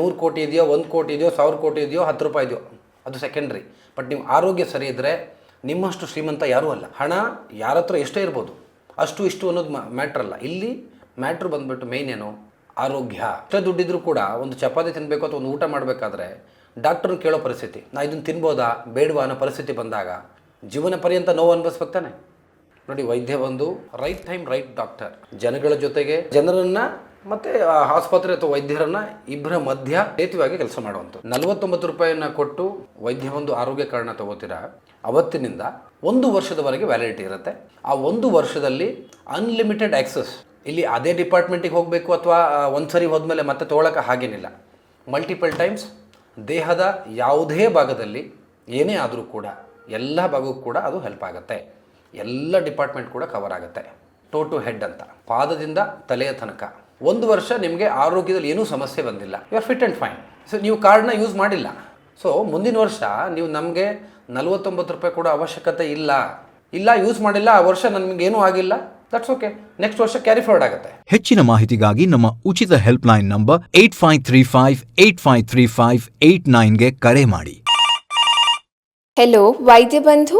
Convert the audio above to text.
100 ಕೋಟಿ ಇದೆಯೋ, 1 ಕೋಟಿ ಇದೆಯೋ, 1000 ಕೋಟಿ ಇದೆಯೋ, 10 ರೂಪಾಯಿ ಇದೆಯೋ, ಅದು ಸೆಕೆಂಡ್ರಿ. ಬಟ್ ನಿಮ್ಮ ಆರೋಗ್ಯ ಸರಿ ಇದ್ದರೆ ನಿಮ್ಮಷ್ಟು ಶ್ರೀಮಂತ ಯಾರೂ ಅಲ್ಲ. ಹಣ ಯಾರ ಹತ್ರ ಎಷ್ಟೇ ಇರ್ಬೋದು, ಅಷ್ಟು ಇಷ್ಟು ಅನ್ನೋದು ಮ್ಯಾಟ್ರ್ ಅಲ್ಲ. ಇಲ್ಲಿ ಮ್ಯಾಟ್ರ್ ಬಂದುಬಿಟ್ಟು ಮೇಯ್ನ್ ಏನು, ಆರೋಗ್ಯ. ಎಷ್ಟೇ ದುಡ್ಡಿದ್ರೂ ಕೂಡ ಒಂದು ಚಪಾತಿ ತಿನ್ನಬೇಕು ಅಥವಾ ಒಂದು ಊಟ ಮಾಡಬೇಕಾದ್ರೆ ಡಾಕ್ಟ್ರನ್ನ ಕೇಳೋ ಪರಿಸ್ಥಿತಿ, ನಾ ಇದನ್ನು ತಿನ್ಬೋದಾ ಬೇಡವಾ ಅನ್ನೋ ಪರಿಸ್ಥಿತಿ ಬಂದಾಗ ಜೀವನ ಪರ್ಯಂತ ನೋವು ಅನುಭವಿಸ್ಬೇಕು ತಾನೆ. ನೋಡಿ, ವೈದ್ಯ ಬಂದು ರೈಟ್ ಟೈಮ್ ರೈಟ್ ಡಾಕ್ಟರ್, ಜನಗಳ ಜೊತೆಗೆ ಜನರನ್ನು ಮತ್ತು ಆಸ್ಪತ್ರೆ ಅಥವಾ ವೈದ್ಯರನ್ನು ಇಬ್ಬರ ಮಧ್ಯ ಸೇತುವಾಗಿ ಕೆಲಸ ಮಾಡುವಂಥದ್ದು. 49 ರೂಪಾಯಿಯನ್ನು ಕೊಟ್ಟು ವೈದ್ಯ ಒಂದು ಆರೋಗ್ಯ ಕಾರಣ ತಗೋತೀರಾ, ಅವತ್ತಿನಿಂದ 1 ವರ್ಷದವರೆಗೆ ವ್ಯಾಲಿಡಿಟಿ ಇರುತ್ತೆ. ಆ 1 ವರ್ಷದಲ್ಲಿ ಅನ್ಲಿಮಿಟೆಡ್ ಆ್ಯಕ್ಸಸ್. ಇಲ್ಲಿ ಅದೇ ಡಿಪಾರ್ಟ್ಮೆಂಟಿಗೆ ಹೋಗಬೇಕು ಅಥವಾ ಒಂದು ಸರಿ ಹೋದ್ಮೇಲೆ ಮತ್ತೆ ತೊಗೊಳಕ್ಕೆ ಹಾಗೇನಿಲ್ಲ. ಮಲ್ಟಿಪಲ್ ಟೈಮ್ಸ್ ದೇಹದ ಯಾವುದೇ ಭಾಗದಲ್ಲಿ ಏನೇ ಆದರೂ ಕೂಡ ಎಲ್ಲ ಭಾಗಕ್ಕೂ ಕೂಡ ಅದು ಹೆಲ್ಪ್ ಆಗುತ್ತೆ. ಎಲ್ಲ ಡಿಪಾರ್ಟ್ಮೆಂಟ್ ಕೂಡ ಕವರ್ ಆಗುತ್ತೆ. ಟು ಹೆಡ್ ಅಂತ, ಪಾದದಿಂದ ತಲೆಯ ತನಕ 1 ವರ್ಷ ನಿಮಗೆ ಆರೋಗ್ಯದಲ್ಲಿ ಏನೂ ಸಮಸ್ಯೆ ಬಂದಿಲ್ಲ, you are fit and fine. So ನೀವು ಕಾರ್ಡ್ನ ಯೂಸ್ ಮಾಡಿಲ್ಲ. ಸೊ ಮುಂದಿನ ವರ್ಷ ನೀವು ನಮಗೆ 49 ರೂಪಾಯಿ ಕೂಡ ಅವಶ್ಯಕತೆ ಇಲ್ಲ ಯೂಸ್ ಮಾಡಿಲ್ಲ, ಆ ವರ್ಷ ನನಗೇನೂ ಆಗಿಲ್ಲ, ದಟ್ಸ್ ಓಕೆ, ನೆಕ್ಸ್ಟ್ ವರ್ಷ ಕ್ಯಾರಿ ಫಾರ್ವರ್ಡ್ ಆಗುತ್ತೆ. ಹೆಚ್ಚಿನ ಮಾಹಿತಿಗಾಗಿ ನಮ್ಮ ಉಚಿತ ಹೆಲ್ಪ್ಲೈನ್ ನಂಬರ್ 8535853589ಗೆ ಕರೆ ಮಾಡಿ. ಹೆಲೋ ವೈದ್ಯ ಬಂಧು,